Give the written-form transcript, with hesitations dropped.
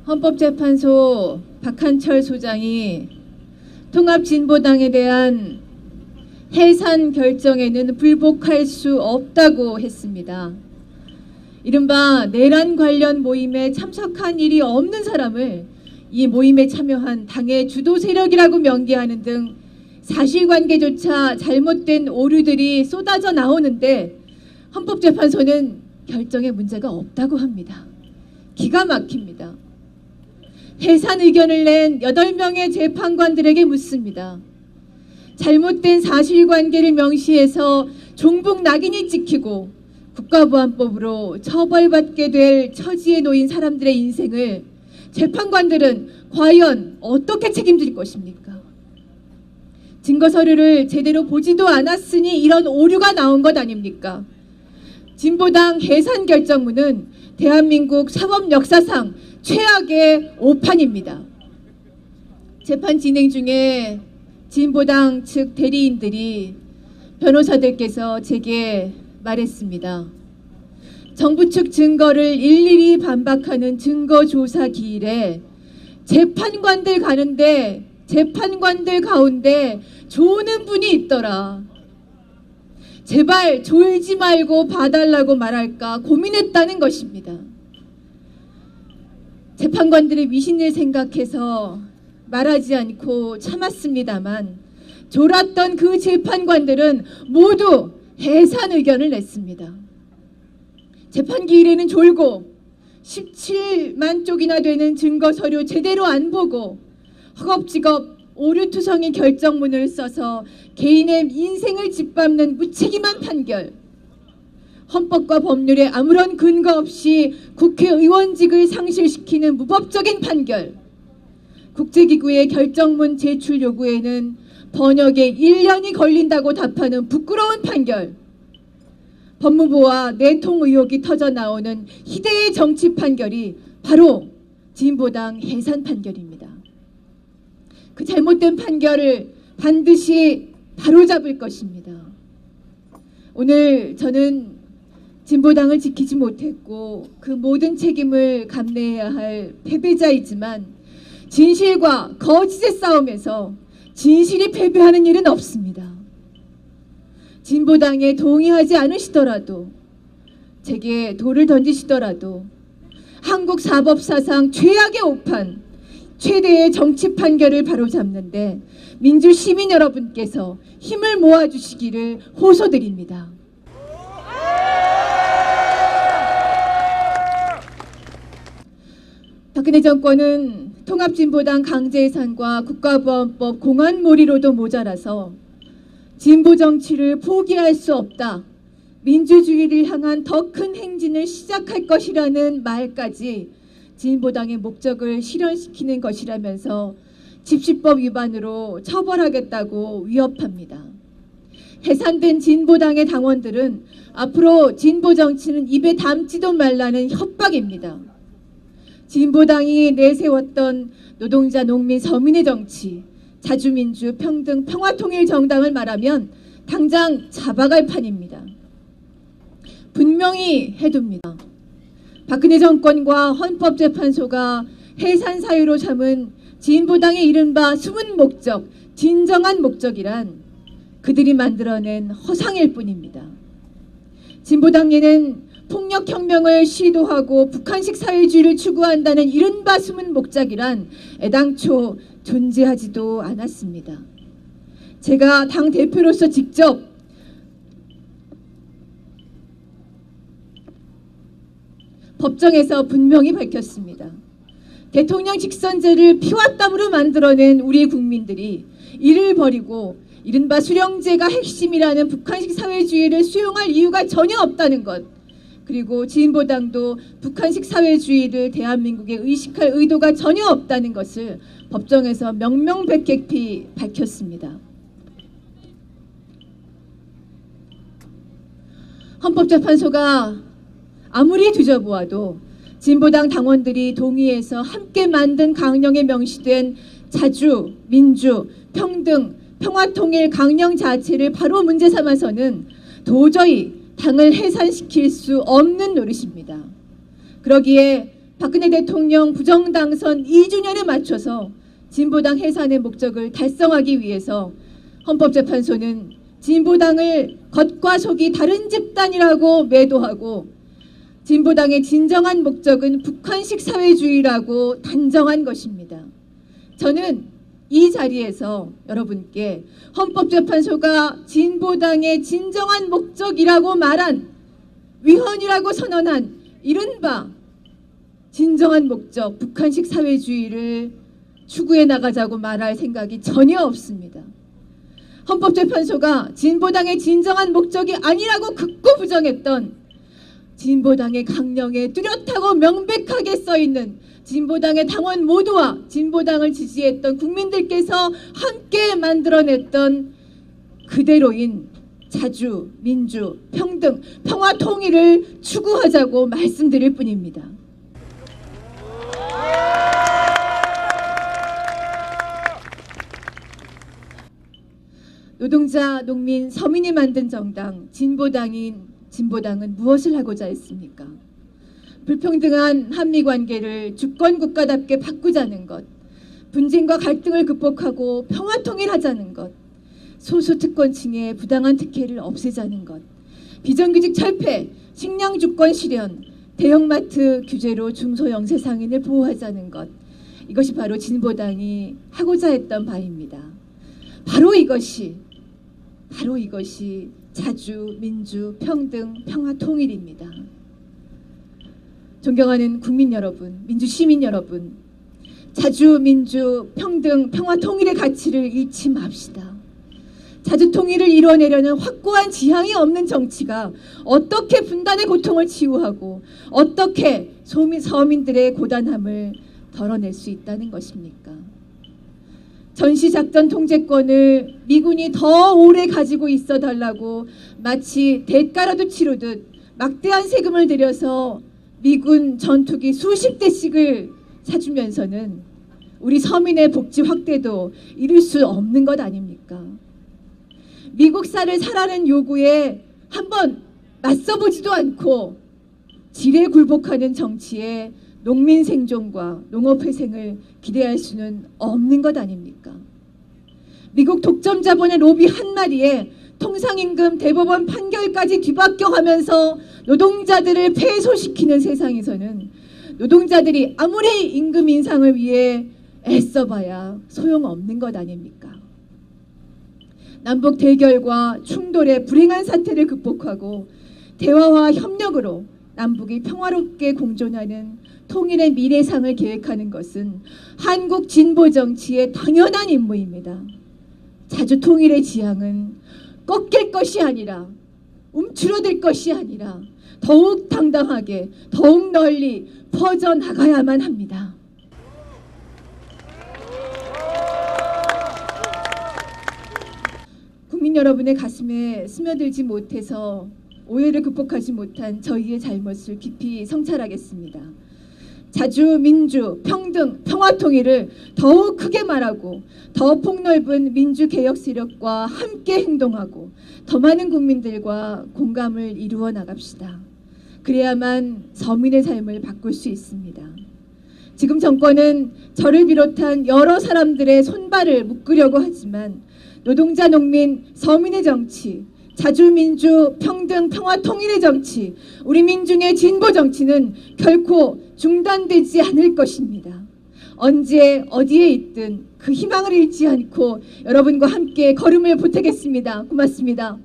헌법재판소 박한철 소장이 통합진보당에 대한 해산 결정에는 불복할 수 없다고 했습니다. 이른바 내란 관련 모임에 참석한 일이 없는 사람을 이 모임에 참여한 당의 주도 세력이라고 명기하는 등 사실관계조차 잘못된 오류들이 쏟아져 나오는데 헌법재판소는 결정에 문제가 없다고 합니다. 기가 막힙니다. 해산 의견을 낸 8명의 재판관들에게 묻습니다. 잘못된 사실관계를 명시해서 종북 낙인이 찍히고 국가보안법으로 처벌받게 될 처지에 놓인 사람들의 인생을 재판관들은 과연 어떻게 책임질 것입니까? 증거서류를 제대로 보지도 않았으니 이런 오류가 나온 것 아닙니까? 진보당 해산 결정문은 대한민국 사법 역사상 최악의 오판입니다. 재판 진행 중에 진보당 측 대리인들이 변호사들께서 제게 말했습니다. 정부 측 증거를 일일이 반박하는 증거조사 기일에 재판관들 가운데 조는 분이 있더라. 제발 졸지 말고 봐달라고 말할까 고민했다는 것입니다. 재판관들의 위신을 생각해서 말하지 않고 참았습니다만 졸았던 그 재판관들은 모두 해산 의견을 냈습니다. 재판 기일에는 졸고 17만 쪽이나 되는 증거서류 제대로 안 보고 허겁지겁 오류투성이 결정문을 써서 개인의 인생을 짓밟는 무책임한 판결, 헌법과 법률에 아무런 근거 없이 국회의원직을 상실시키는 무법적인 판결, 국제기구의 결정문 제출 요구에는 번역에 1년이 걸린다고 답하는 부끄러운 판결, 법무부와 내통 의혹이 터져나오는 희대의 정치 판결이 바로 진보당 해산 판결입니다. 그 잘못된 판결을 반드시 바로잡을 것입니다. 오늘 저는 진보당을 지키지 못했고 그 모든 책임을 감내해야 할 패배자이지만 진실과 거짓의 싸움에서 진실이 패배하는 일은 없습니다. 진보당에 동의하지 않으시더라도 제게 돌을 던지시더라도 한국 사법사상 최악의 오판, 최대의 정치 판결을 바로잡는데 민주시민 여러분께서 힘을 모아주시기를 호소드립니다. 박근혜 정권은 통합진보당 강제해산과 국가보안법 공안몰이로도 모자라서 진보 정치를 포기할 수 없다, 민주주의를 향한 더 큰 행진을 시작할 것이라는 말까지 진보당의 목적을 실현시키는 것이라면서 집시법 위반으로 처벌하겠다고 위협합니다. 해산된 진보당의 당원들은 앞으로 진보 정치는 입에 담지도 말라는 협박입니다. 진보당이 내세웠던 노동자, 농민, 서민의 정치, 자주민주, 평등, 평화통일 정당을 말하면 당장 잡아갈 판입니다. 분명히 해둡니다. 박근혜 정권과 헌법재판소가 해산 사유로 삼은 진보당의 이른바 숨은 목적, 진정한 목적이란 그들이 만들어낸 허상일 뿐입니다. 진보당에는 폭력혁명을 시도하고 북한식 사회주의를 추구한다는 이른바 숨은 목적이란 애당초 존재하지도 않았습니다. 제가 당대표로서 직접 법정에서 분명히 밝혔습니다. 대통령 직선제를 피와 땀으로 만들어낸 우리 국민들이 이를 버리고 이른바 수령제가 핵심이라는 북한식 사회주의를 수용할 이유가 전혀 없다는 것, 그리고 진보당도 북한식 사회주의를 대한민국에 의식할 의도가 전혀 없다는 것을 법정에서 명명백백히 밝혔습니다. 헌법재판소가 아무리 뒤져보아도 진보당 당원들이 동의해서 함께 만든 강령에 명시된 자주, 민주, 평등, 평화통일 강령 자체를 바로 문제 삼아서는 도저히 당을 해산시킬 수 없는 노릇입니다. 그러기에 박근혜 대통령 부정당선 2주년에 맞춰서 진보당 해산의 목적을 달성하기 위해서 헌법재판소는 진보당을 겉과 속이 다른 집단이라고 매도하고 진보당의 진정한 목적은 북한식 사회주의라고 단정한 것입니다. 저는 이 자리에서 여러분께 헌법재판소가 진보당의 진정한 목적이라고 말한 위헌이라고 선언한 이른바 진정한 목적 북한식 사회주의를 추구해 나가자고 말할 생각이 전혀 없습니다. 헌법재판소가 진보당의 진정한 목적이 아니라고 극구 부정했던 진보당의 강령에 뚜렷하고 명백하게 써있는 진보당의 당원 모두와 진보당을 지지했던 국민들께서 함께 만들어냈던 그대로인 자주, 민주, 평등, 평화, 통일을 추구하자고 말씀드릴 뿐입니다. 노동자, 농민, 서민이 만든 정당 진보당은 무엇을 하고자 했습니까? 불평등한 한미관계를 주권국가답게 바꾸자는 것, 분쟁과 갈등을 극복하고 평화통일하자는 것, 소수특권층의 부당한 특혜를 없애자는 것, 비정규직 철폐, 식량주권 실현, 대형마트 규제로 중소영세상인을 보호하자는 것, 이것이 바로 진보당이 하고자 했던 바입니다. 바로 이것이 자주, 민주, 평등, 평화, 통일입니다. 존경하는 국민 여러분, 민주 시민 여러분, 자주, 민주, 평등, 평화, 통일의 가치를 잃지 맙시다. 자주 통일을 이뤄내려는 확고한 지향이 없는 정치가 어떻게 분단의 고통을 치유하고 어떻게 서민들의 고단함을 덜어낼 수 있다는 것입니까? 전시작전 통제권을 미군이 더 오래 가지고 있어 달라고 마치 대가라도 치르듯 막대한 세금을 들여서 미군 전투기 수십 대씩을 사주면서는 우리 서민의 복지 확대도 이룰 수 없는 것 아닙니까? 미국사를 사라는 요구에 한번 맞서보지도 않고 지레 굴복하는 정치에 농민 생존과 농업 회생을 기대할 수는 없는 것 아닙니까? 미국 독점 자본의 로비 한마디에 통상임금 대법원 판결까지 뒤바뀌어가면서 노동자들을 패소시키는 세상에서는 노동자들이 아무리 임금 인상을 위해 애써봐야 소용없는 것 아닙니까? 남북 대결과 충돌의 불행한 사태를 극복하고 대화와 협력으로 남북이 평화롭게 공존하는 통일의 미래상을 계획하는 것은 한국 진보 정치의 당연한 임무입니다. 자주 통일의 지향은 꺾일 것이 아니라 움츠러들 것이 아니라 더욱 당당하게 더욱 널리 퍼져나가야만 합니다. 국민 여러분의 가슴에 스며들지 못해서 오해를 극복하지 못한 저희의 잘못을 깊이 성찰하겠습니다. 자주, 민주, 평등, 평화통일을 더욱 크게 말하고 더 폭넓은 민주개혁 세력과 함께 행동하고 더 많은 국민들과 공감을 이루어 나갑시다. 그래야만 서민의 삶을 바꿀 수 있습니다. 지금 정권은 저를 비롯한 여러 사람들의 손발을 묶으려고 하지만 노동자, 농민, 서민의 정치, 자주민주, 평등, 평화, 통일의 정치, 우리 민중의 진보 정치는 결코 중단되지 않을 것입니다. 언제 어디에 있든 그 희망을 잃지 않고 여러분과 함께 걸음을 보태겠습니다. 고맙습니다.